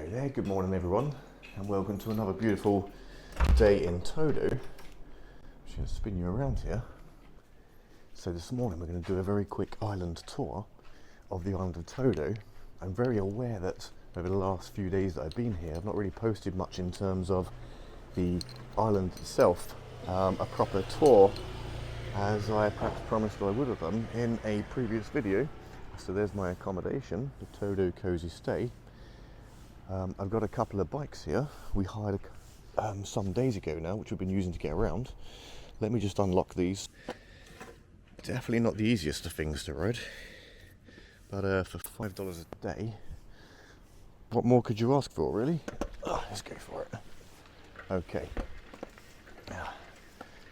Hey there, good morning everyone, and welcome to another beautiful day in Thoddoo. I'm just going to spin you around here. So this morning we're going to do a very quick island tour of the island of Thoddoo. I'm very aware that over the last few days that I've been here, I've not really posted much in terms of the island itself, a proper tour, as I perhaps promised I would have done in a previous video. So there's my accommodation, the Thoddoo Cozy Stay. I've got a couple of bikes here. We hired some days ago now, which we've been using to get around. Let me just unlock these. Definitely not the easiest of things to ride, but for $5 a day, what more could you ask for, really? Let's go for it. Okay.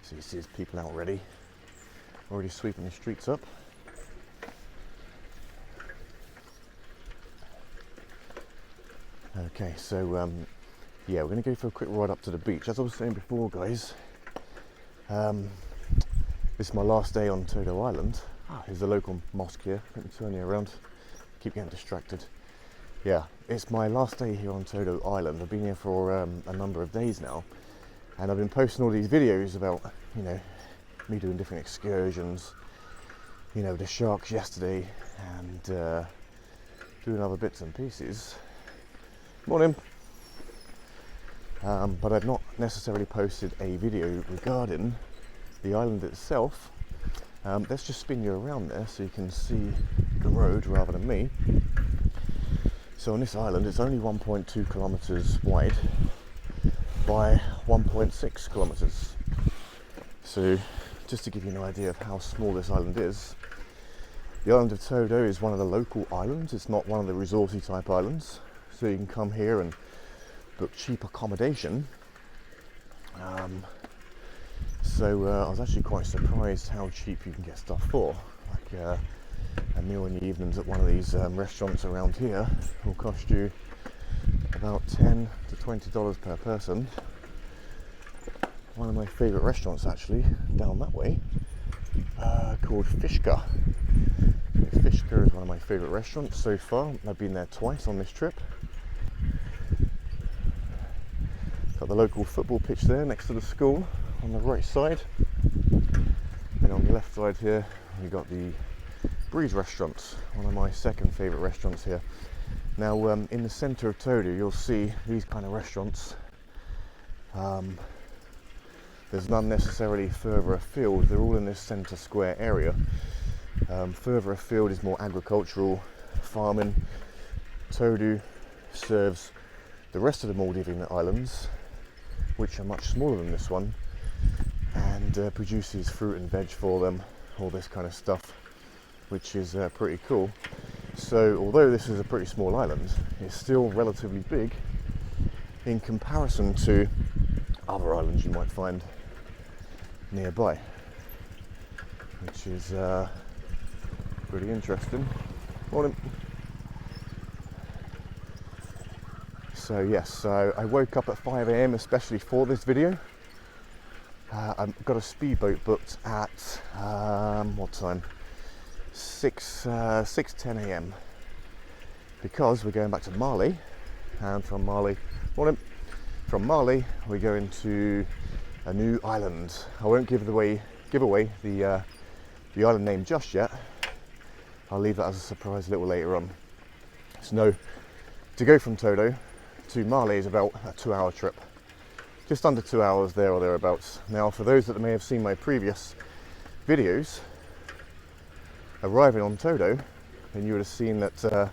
So you see there's people out already sweeping the streets up. Okay, so yeah, we're going to go for a quick ride up to the beach. As I was saying before, guys, this is my last day on Thoddoo Island. Here's the local mosque here. Let me turn you around. Keep getting distracted. Yeah, it's my last day here on Thoddoo Island. I've been here for a number of days now, and I've been posting all these videos about, you know, me doing different excursions, you know, the sharks yesterday, and doing other bits and pieces. Morning. But I've not necessarily posted a video regarding the island itself. Let's just spin you around there so you can see the road rather than me. So on this island, it's only 1.2 kilometers wide by 1.6 kilometers. So just to give you an idea of how small this island is, the island of Thoddoo is one of the local islands. It's not one of the resorty type islands. So you can come here and book cheap accommodation. So I was actually quite surprised how cheap you can get stuff for. Like a meal in the evenings at one of these restaurants around here will cost you about $10 to $20 per person. One of my favourite restaurants actually down that way, called Fishka. Fishka is one of my favourite restaurants so far. I've been there twice on this trip. Got the local football pitch there next to the school on the right side, and on the left side here we got the Breeze restaurant, one of my second favourite restaurants here. Now in the centre of Thoddoo you'll see these kind of restaurants. There's none necessarily further afield, they're all in this centre square area. Further afield is more agricultural farming. Thoddoo serves the rest of the Maldivian islands, which are much smaller than this one, and produces fruit and veg for them, all this kind of stuff, which is pretty cool. So although this is a pretty small island, it's still relatively big in comparison to other islands you might find nearby, which is pretty interesting. Morning. So yes, so I woke up at 5 AM especially for this video. I've got a speedboat booked at what time? 6:10 AM, because we're going back to Mali, and from Mali, from Mali we're going to a new island. I won't give away the island name just yet. I'll leave that as a surprise a little later on. So no, to go from Thoddoo to Mali is about a 2-hour trip, just under 2 hours there or thereabouts. Now for those that may have seen my previous videos arriving on Thoddoo, then you would have seen that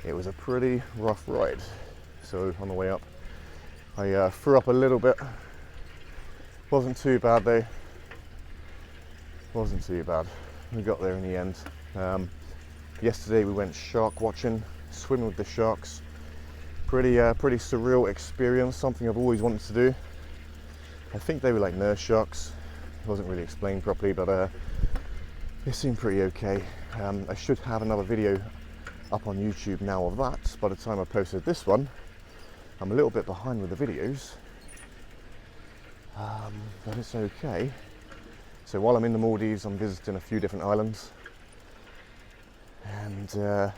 it was a pretty rough ride. So on the way up I threw up a little bit. Wasn't too bad though, wasn't too bad. We got there in the end. Yesterday we went shark watching, swimming with the sharks. Pretty surreal experience, something I've always wanted to do. I think they were like nurse sharks. It wasn't really explained properly, but they seemed pretty okay. I should have another video up on YouTube now of that. By the time I posted this one, I'm a little bit behind with the videos, but it's okay. So while I'm in the Maldives, I'm visiting a few different islands, and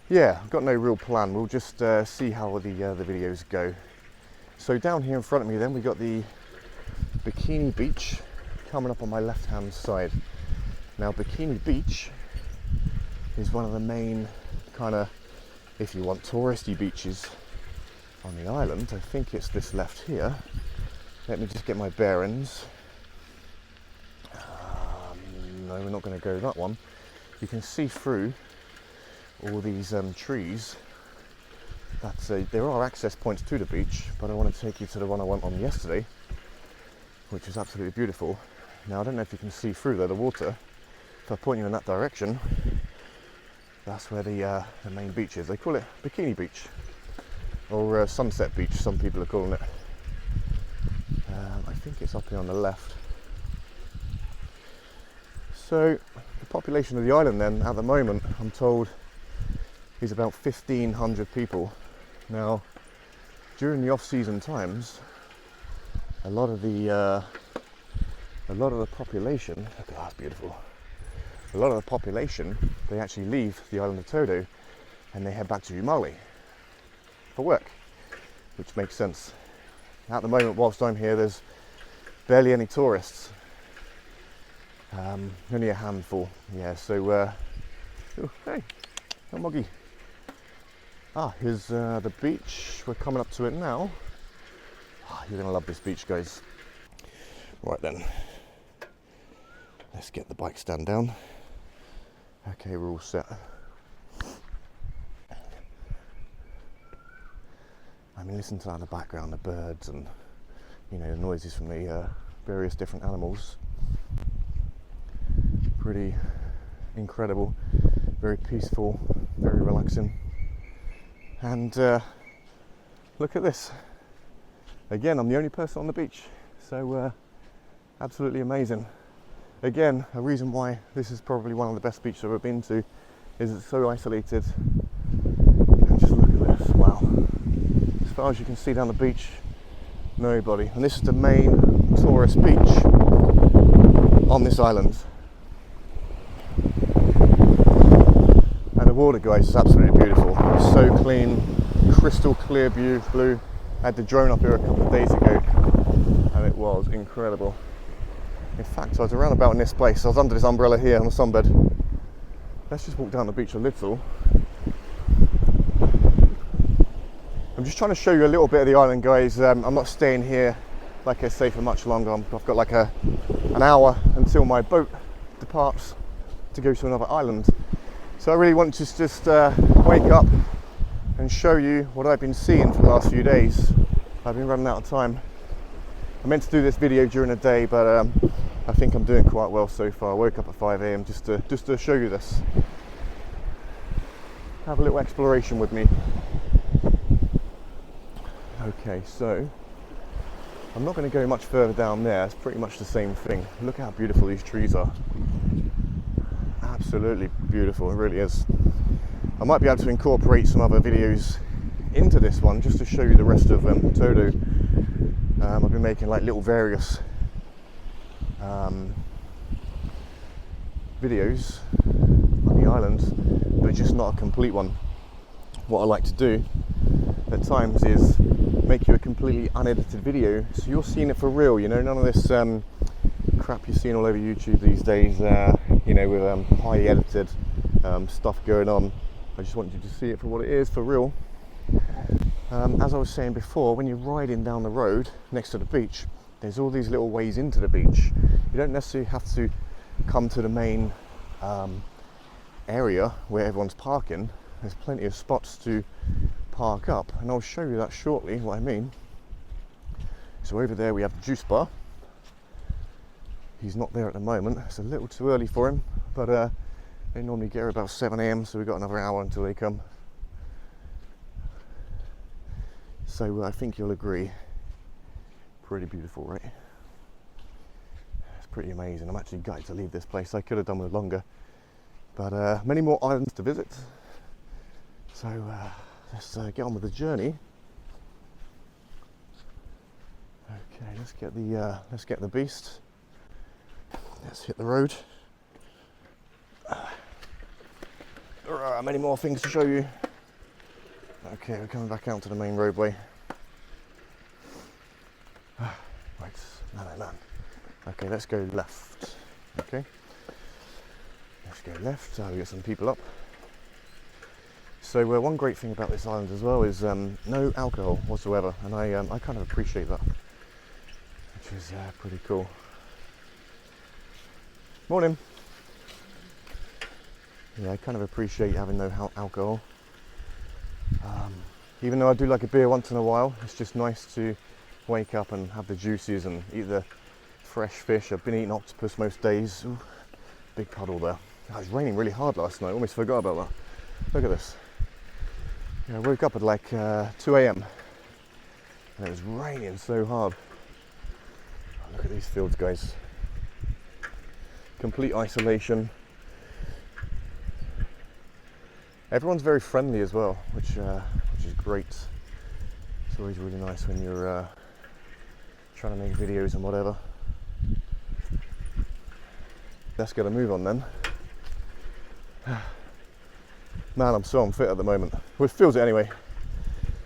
yeah, I've got no real plan. We'll just see how the videos go. So down here in front of me then we got the Bikini Beach coming up on my left hand side. Now Bikini Beach is one of the main kind of, if you want, touristy beaches on the island. I think it's this left here. Let me just get my bearings. No, we're not going to go that one. You can see through all these trees. There are access points to the beach, but I want to take you to the one I went on yesterday, which is absolutely beautiful. Now I don't know if you can see through there, the water. If I point you in that direction, that's where the main beach is. They call it Bikini Beach, or Sunset Beach, some people are calling it. I think it's up here on the left. So the population of the island then, at the moment, I'm told, is about 1,500 people. Now, during the off-season times, a lot of the population, look at that, that's beautiful. A lot of the population, they actually leave the island of Thoddoo and they head back to Mali for work, which makes sense. At the moment, whilst I'm here, there's barely any tourists. Only a handful, yeah. So, oh, hey, oh, Moggy. Here's the beach. We're coming up to it now. You're gonna love this beach, guys. Right then, let's get the bike stand down. Okay, we're all set. I mean, listen to that in the background, the birds and, you know, the noises from the various different animals. Pretty incredible, very peaceful, very relaxing. And look at this. Again, I'm the only person on the beach, so absolutely amazing. Again, a reason why this is probably one of the best beaches I've ever been to is it's so isolated. And just look at this, wow. As far as you can see down the beach, nobody. And this is the main tourist beach on this island. And the water, guys, is absolutely beautiful. It's so clean, crystal clear blue. I had the drone up here a couple of days ago and it was incredible. In fact, I was around about in this place. I was under this umbrella here on the sunbed. Let's just walk down the beach a little. I'm just trying to show you a little bit of the island, guys. I'm not staying here, like I say, for much longer. I've got like an hour until my boat departs to go to another island. So I really want to just wake up and show you what I've been seeing for the last few days. I've been running out of time. I meant to do this video during the day, but I think I'm doing quite well so far. I woke up at 5 AM just to show you this. Have a little exploration with me. Okay, so I'm not going to go much further down there. It's pretty much the same thing. Look how beautiful these trees are. Absolutely beautiful, it really is. I might be able to incorporate some other videos into this one just to show you the rest of Thoddoo. I've been making like little various videos on the island, but just not a complete one. What I like to do at times is make you a completely unedited video, so you're seeing it for real, you know, none of this crap you're seeing all over YouTube these days, you know, with highly edited stuff going on. I just want you to see it for what it is, for real. As I was saying before, when you're riding down the road next to the beach, there's all these little ways into the beach. You don't necessarily have to come to the main area where everyone's parking. There's plenty of spots to park up, and I'll show you that shortly, what I mean. So over there we have the juice bar. He's not there at the moment. It's a little too early for him, but they normally get here about 7 AM, so we've got another hour until they come. So I think you'll agree, pretty beautiful, right? It's pretty amazing. I'm actually gutted to leave this place. I could have done with longer, but many more islands to visit. So let's get on with the journey. Okay, let's get the beast. Let's hit the road. there are many more things to show you. Okay, we're coming back out to the main roadway. Right, man. Okay, let's go left. Okay, let's go left. We get some people up. So one great thing about this island as well is no alcohol whatsoever, and I kind of appreciate that, which is pretty cool. Morning. Yeah, I kind of appreciate having no alcohol. Even though I do like a beer once in a while, it's just nice to wake up and have the juices and eat the fresh fish. I've been eating octopus most days. Ooh, big puddle there. Oh, it was raining really hard last night, I almost forgot about that. Look at this. Yeah, I woke up at like 2 a.m. and it was raining so hard. Oh, look at these fields, guys. Complete isolation. Everyone's very friendly as well, which is great. It's always really nice when you're trying to make videos and whatever. Let's get a move on then. Man, I'm so unfit at the moment. Well, it feels it anyway.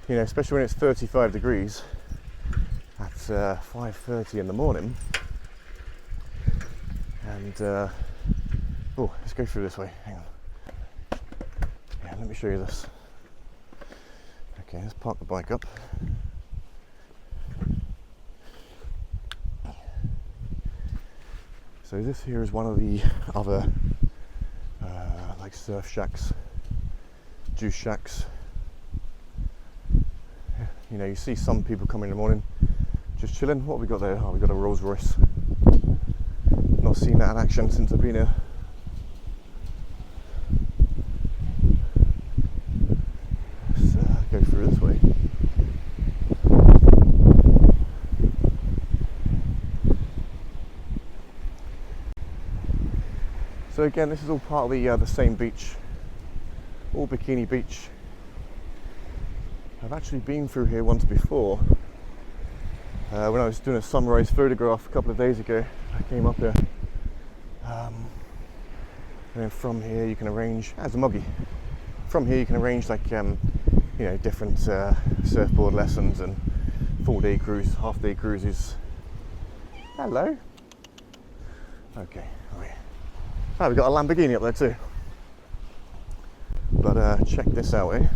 You know, especially when it's 35 degrees at 5:30 in the morning. And oh, let's go through this way. Hang on. Yeah, let me show you this. Okay, let's park the bike up. So this here is one of the other like surf shacks, juice shacks. You know, you see some people coming in the morning just chilling. What have we got there? Oh, we got a Rolls Royce. Not seen that in action since I've been here. Let's go through this way. So again, this is all part of the same beach, all Bikini Beach. I've actually been through here once before. When I was doing a sunrise photograph a couple of days ago, I came up here. And then from here you can arrange, as a muggy, from here you can arrange like, you know, different surfboard lessons and full-day cruise, half-day cruises. Hello. Okay, right. Oh, we've got a Lamborghini up there too. But check this out, eh?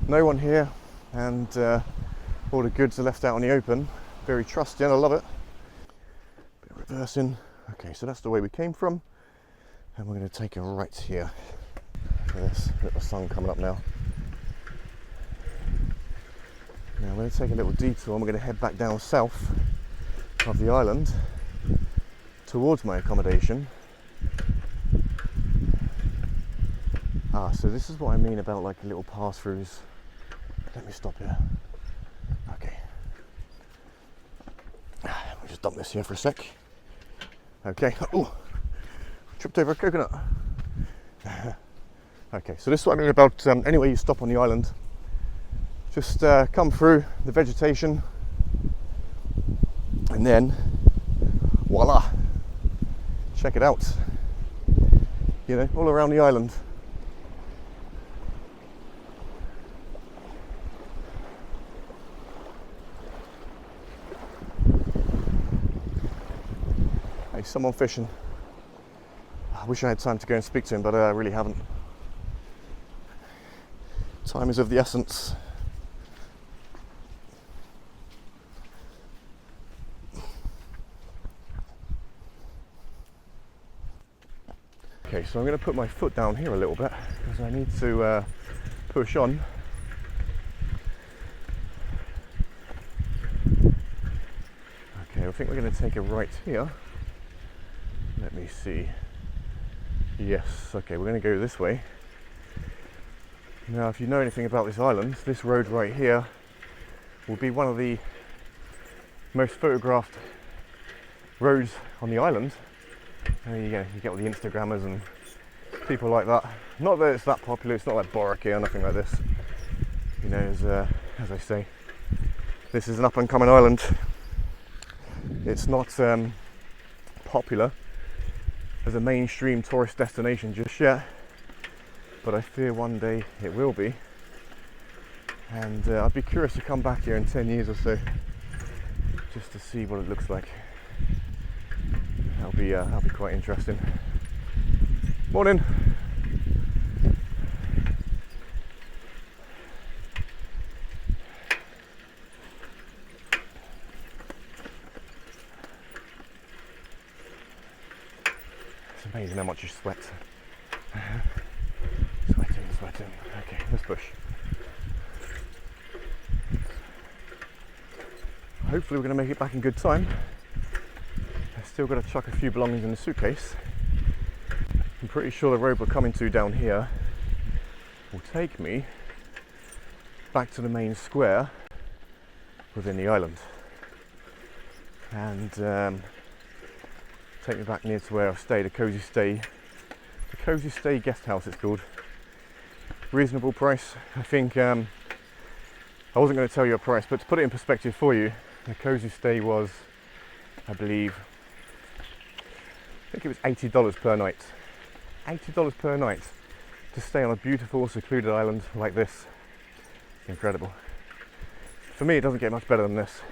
No one here, and all the goods are left out in the open. Very trusty, and I love it. Bit of reversing. Okay, so that's the way we came from, and we're going to take a right here. Look at this, look at the sun coming up now. Now we're going to take a little detour, and we're going to head back down south of the island towards my accommodation. So this is what I mean about like little pass-throughs. Let me stop here. Okay. We'll just dump this here for a sec. Okay. Oh, tripped over a coconut. Okay, so this is what I mean about anyway you stop on the island. Just come through the vegetation and then voila. Check it out. You know, all around the island. Hey, someone fishing. I wish I had time to go and speak to him, but I really haven't. Time is of the essence. Okay, so I'm going to put my foot down here a little bit because I need to push on. Okay, I think we're going to take a right here. Let me see. Yes, okay, we're going to go this way. Now, if you know anything about this island, this road right here will be one of the most photographed roads on the island. There you go, you get all the Instagrammers and people like that. Not that it's that popular, it's not like Boracay or nothing like this. You know, as I say, this is an up and coming island. It's not popular as a mainstream tourist destination just yet, but I fear one day it will be. And I'd be curious to come back here in 10 years or so, just to see what it looks like. That'll be quite interesting. Morning. It's amazing how much you sweat. Sweating. Okay, let's push. Hopefully we're going to make it back in good time. I've still got to chuck a few belongings in the suitcase. I'm pretty sure the road we're coming to down here will take me back to the main square within the island. And take me back near to where I've stayed, the Cozy Stay guest house it's called. Reasonable price. I think I wasn't going to tell you a price, but to put it in perspective for you, the Cozy Stay was, I think it was $80 per night. $80 per night to stay on a beautiful, secluded island like this. Incredible. For me, it doesn't get much better than this.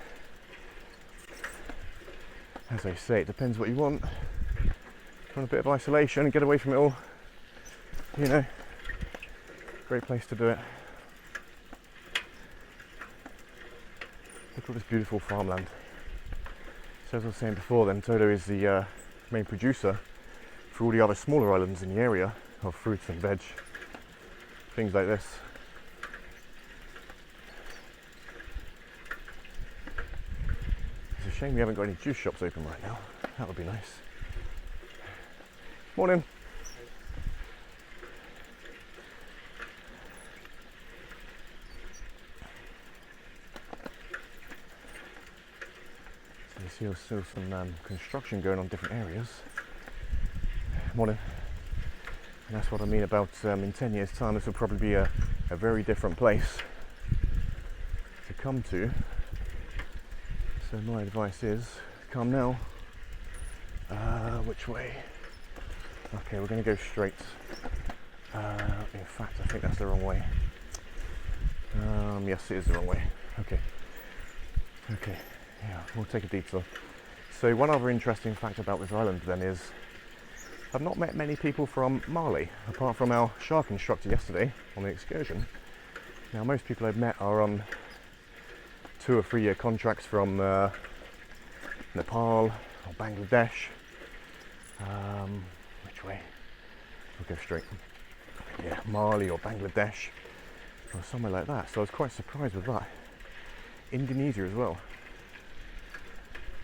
As I say, it depends what you want. Want a bit of isolation and get away from it all, you know, great place to do it. Look at this beautiful farmland. So as I was saying before then, Thoddoo is the main producer for all the other smaller islands in the area of fruits and veg, things like this. It's a shame we haven't got any juice shops open right now. That would be nice. Morning. So you see there's still some construction going on in different areas. Morning. And that's what I mean about in 10 years time this will probably be a very different place to come to. So my advice is come now. Which way? Okay, we're going to go straight. In fact, I think that's the wrong way. Yes, it is the wrong way. Okay, yeah, we'll take a detour. So one other interesting fact about this island then is I've not met many people from Mali, apart from our shark instructor yesterday on the excursion. Now most people I've met are on 2 or 3 year contracts from Nepal or Bangladesh. Which way? We'll go straight. Yeah, Mali or Bangladesh or somewhere like that. So I was quite surprised with that. Indonesia as well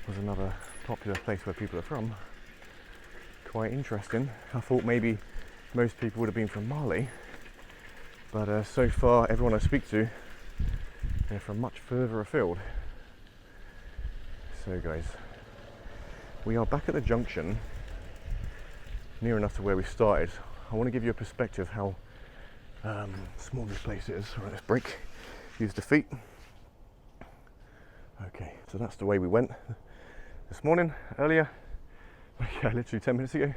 was another popular place where people are from. Quite interesting. I thought maybe most people would have been from Mali, but so far everyone I speak to, they're from much further afield. So guys, we are back at the junction, near enough to where we started. I want to give you a perspective how small this place is. Right, let's brake, use the feet. Okay, so that's the way we went this morning, earlier. Yeah, literally 10 minutes ago.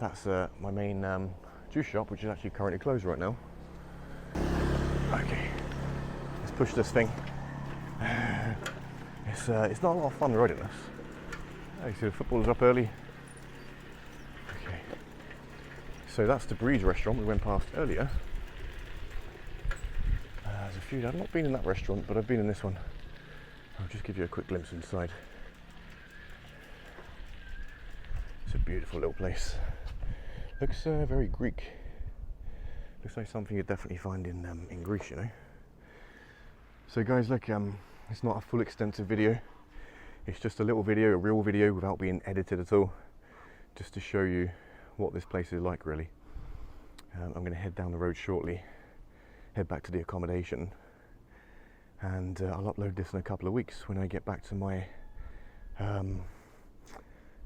That's my main juice shop, which is actually currently closed right now. Okay, let's push this thing. It's not a lot of fun riding this. Oh, you see the footballers up early. Okay, so that's the Breeze restaurant we went past earlier. There's a few. I've not been in that restaurant, but I've been in this one. I'll just give you a quick glimpse inside. It's a beautiful little place. Looks very Greek. Looks like something you'd definitely find in Greece, you know. So guys, look, it's not a full extensive video. It's just a little video, a real video without being edited at all, just to show you what this place is like really. I'm going to head down the road shortly, head back to the accommodation, and I'll upload this in a couple of weeks when I get back to my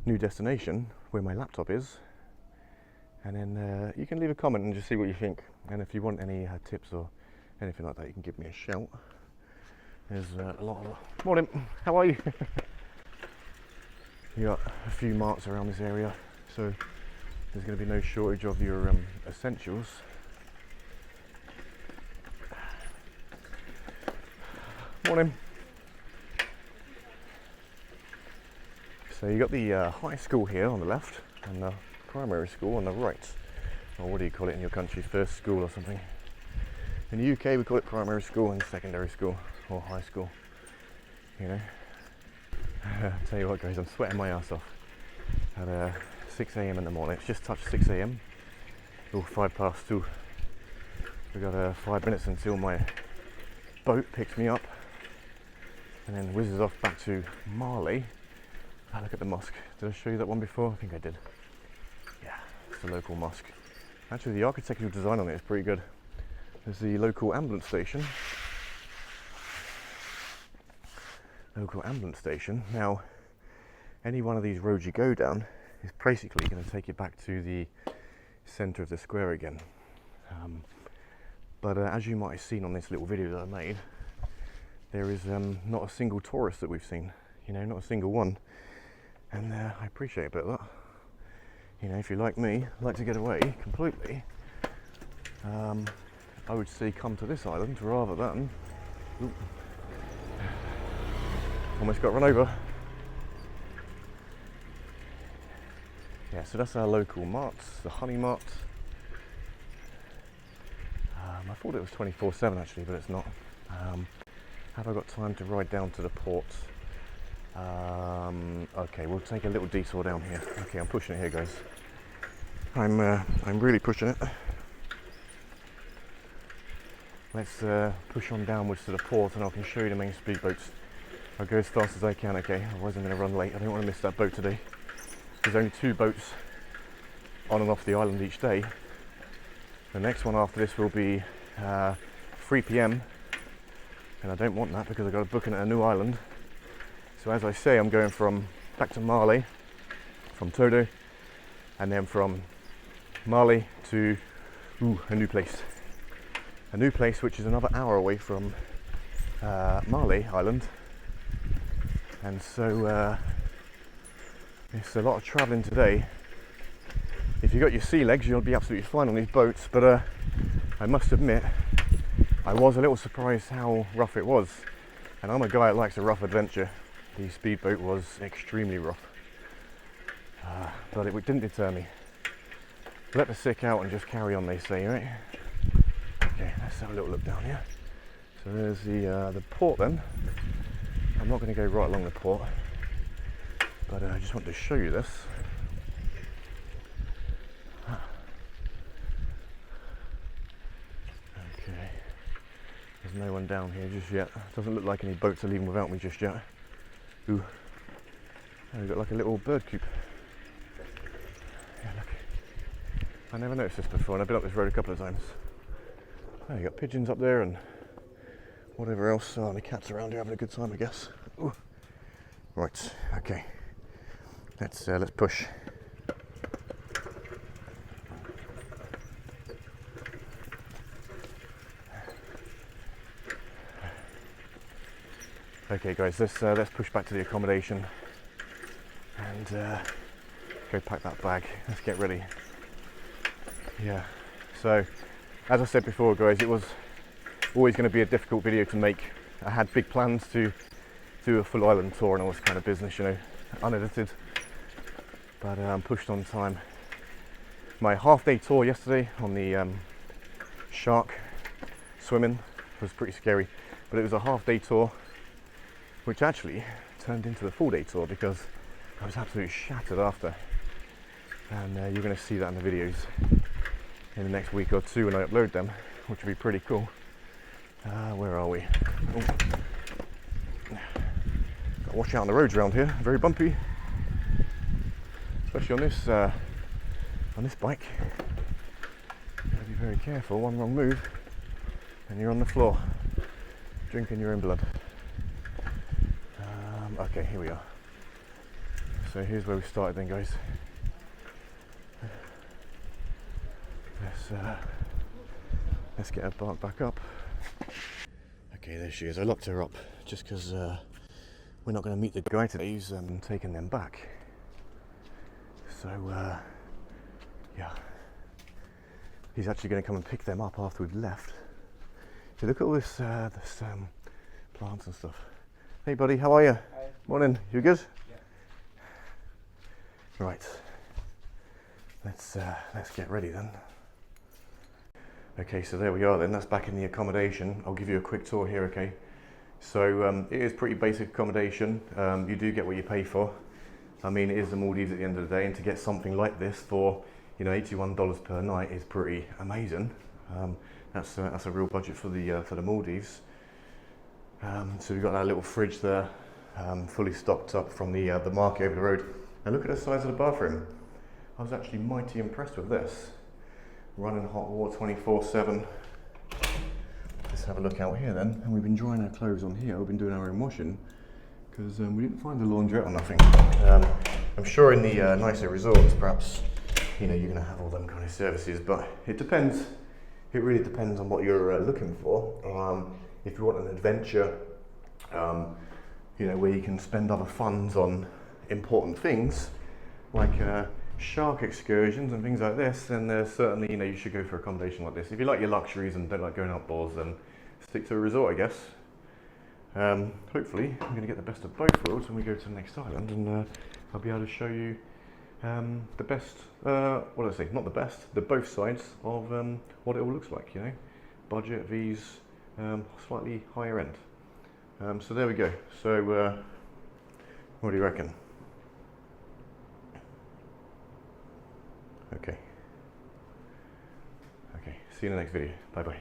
new destination where my laptop is, and then you can leave a comment and just see what you think, and if you want any tips or anything like that, you can give me a shout. There's a lot of... Morning, how are you? You got a few marks around this area, so There's going to be no shortage of your essentials. Morning. So you got the high school here on the left and the primary school on the right. Or what do you call it in your country? First school or something. In the UK we call it primary school and secondary school or high school. You know. Tell you what guys, I'm sweating my ass off at 6 a.m. in the morning. It's just touched 6 a.m. or 2:05. We've got 5 minutes until my boat picks me up and then whizzes off back to Mali. Look at the mosque. Did I show you that one before? I think I did. Yeah, it's the local mosque. Actually the architectural design on it is pretty good. There's the local ambulance station. Now, any one of these roads you go down is basically going to take you back to the centre of the square again. But as you might have seen on this little video that I made, there is not a single tourist that we've seen. You know, not a single one. And I appreciate a bit of that. You know, if you're like me, like to get away completely, I would say come to this island rather than... Ooh, almost got run over. Yeah, so that's our local marts, the honey mart. I thought it was 24/7 actually, but it's not. Have I got time to ride down to the port? Okay, we'll take a little detour down here. Okay, I'm pushing it here, guys. I'm really pushing it. Let's push on downwards to the port and I can show you the main speedboats. I'll go as fast as I can, okay? Otherwise I'm going to run late. I don't want to miss that boat today. There's only 2 boats on and off the island each day. The next one after this will be 3 p.m. and I don't want that because I've got to book in at a new island. So as I say, I'm going back to Mali, from Thoddoo, and then from Mali to a new place. A new place which is another hour away from Mali Island. And so it's a lot of travelling today. If you've got your sea legs, you'll be absolutely fine on these boats, but I must admit, I was a little surprised how rough it was. And I'm a guy that likes a rough adventure. The speedboat was extremely rough. But it didn't deter me. Let the sick out and just carry on, they say, right? Okay, let's have a little look down here. So there's the port then. I'm not going to go right along the port, but I just wanted to show you this. Okay, there's no one down here just yet. Doesn't look like any boats are leaving without me just yet. Ooh, oh, we've got like a little bird coop. Yeah, look. I never noticed this before, and I've been up this road a couple of times. Oh, you got pigeons up there and whatever else. Oh, and the cat's around here having a good time, I guess. Ooh. Right, okay. Let's push. Okay, guys, let's push back to the accommodation and go pack that bag. Let's get ready. Yeah. So, as I said before, guys, it was always going to be a difficult video to make. I had big plans to do a full island tour and all this kind of business, you know, unedited, but I'm pushed on time. My half-day tour yesterday on the shark swimming was pretty scary, but it was a half-day tour which actually turned into the full-day tour because I was absolutely shattered after, and you're going to see that in the videos in the next week or two when I upload them, which will be pretty cool. Where are we? Oh. Gotta watch out on the roads around here, very bumpy, especially on this bike. Gotta be very careful. One wrong move and you're on the floor drinking your own blood. Okay, here we are. So here's where we started then, guys. Let's get her bark back up. Okay, there she is. I locked her up just because we're not going to meet the guy today who's taking them back. So he's actually going to come and pick them up after we've left. So look at all this, plants and stuff. Hey buddy, how are you? Hi. Morning, you good? Yeah. Right, let's get ready then. Okay, so there we are then, that's back in the accommodation. I'll give you a quick tour here, okay? So it is pretty basic accommodation. You do get what you pay for. I mean, it is the Maldives at the end of the day, and to get something like this for, you know, $81 per night is pretty amazing. That's a real budget for the Maldives. So we've got that little fridge there, fully stocked up from the market over the road. And look at the size of the bathroom. I was actually mighty impressed with this. Running hot water 24/7. Let's have a look out here then. And we've been drying our clothes on here. We've been doing our own washing because we didn't find a laundrette or nothing. I'm sure in the nicer resorts, perhaps, you know, you're going to have all them kind of services, but it depends. It really depends on what you're looking for. If you want an adventure, you know, where you can spend other funds on important things like shark excursions and things like this, then there's certainly, you know, you should go for accommodation like this. If you like your luxuries and don't like going outdoors, then stick to a resort, I guess. Hopefully, I'm going to get the best of both worlds when we go to the next island, and I'll be able to show you the best, what did I say? Not the best, the both sides of what it all looks like, you know. Budget, these, slightly higher end. So there we go. So, what do you reckon? Okay. Okay, see you in the next video. Bye bye.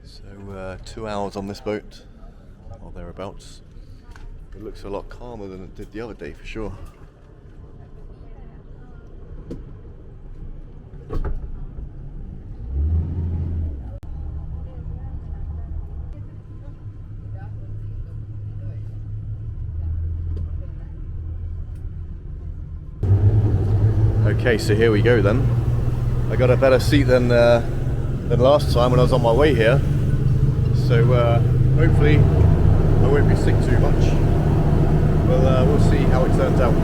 So 2 hours on this boat, or thereabouts. It looks a lot calmer than it did the other day for sure. Okay, so here we go then. I got a better seat than last time when I was on my way here. So hopefully I won't be sick too much. We'll see how it turns out.